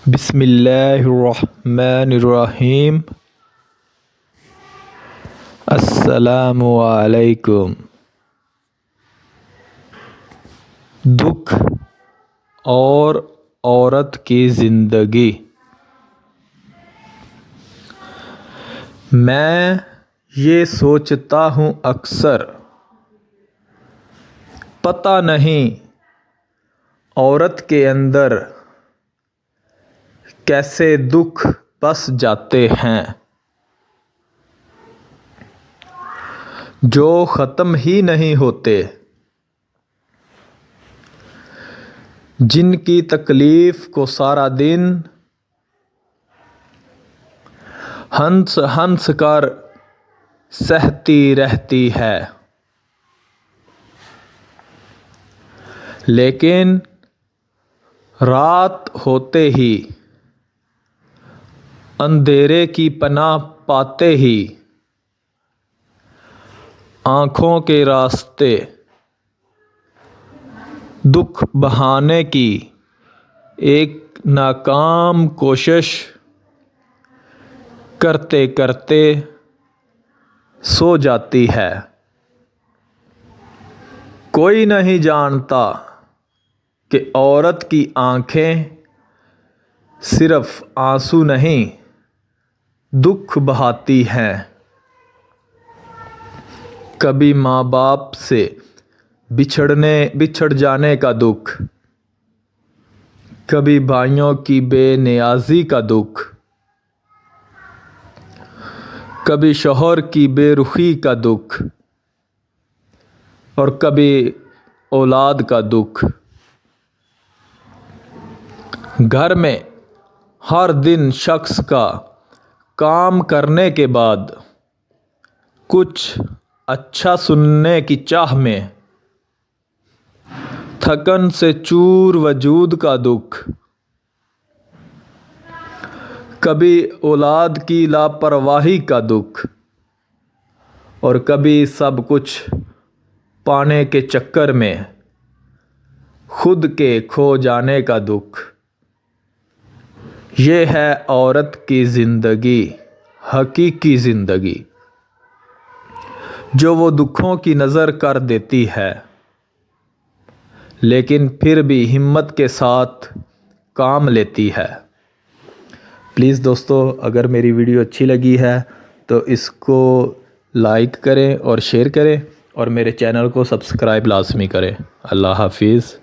بسم اللہ الرحمن الرحیم۔ السلام علیکم۔ دکھ اور عورت کی زندگی۔ میں یہ سوچتا ہوں اکثر، پتہ نہیں عورت کے اندر کیسے دکھ بس جاتے ہیں جو ختم ہی نہیں ہوتے، جن کی تکلیف کو سارا دن ہنس ہنس کر سہتی رہتی ہے، لیکن رات ہوتے ہی اندھیرے کی پناہ پاتے ہی آنکھوں کے راستے دکھ بہانے کی ایک ناکام کوشش کرتے کرتے سو جاتی ہے۔ کوئی نہیں جانتا کہ عورت کی آنکھیں صرف آنسو نہیں، دکھ بہاتی ہیں۔ کبھی ماں باپ سے بچھڑ جانے کا دکھ، کبھی بھائیوں کی بے نیازی کا دکھ، کبھی شوہر کی بے رخی کا دکھ، اور کبھی اولاد کا دکھ۔ گھر میں ہر دن شخص کا کام کرنے کے بعد کچھ اچھا سننے کی چاہ میں تھکن سے چور وجود کا دکھ، کبھی اولاد کی لاپرواہی کا دکھ، اور کبھی سب کچھ پانے کے چکر میں خود کے کھو جانے کا دکھ۔ یہ ہے عورت کی زندگی، حقیقی زندگی، جو وہ دکھوں کی نظر کر دیتی ہے، لیکن پھر بھی ہمت کے ساتھ کام لیتی ہے۔ پلیز دوستو، اگر میری ویڈیو اچھی لگی ہے تو اس کو لائک کریں اور شیئر کریں، اور میرے چینل کو سبسکرائب لازمی کریں۔ اللہ حافظ۔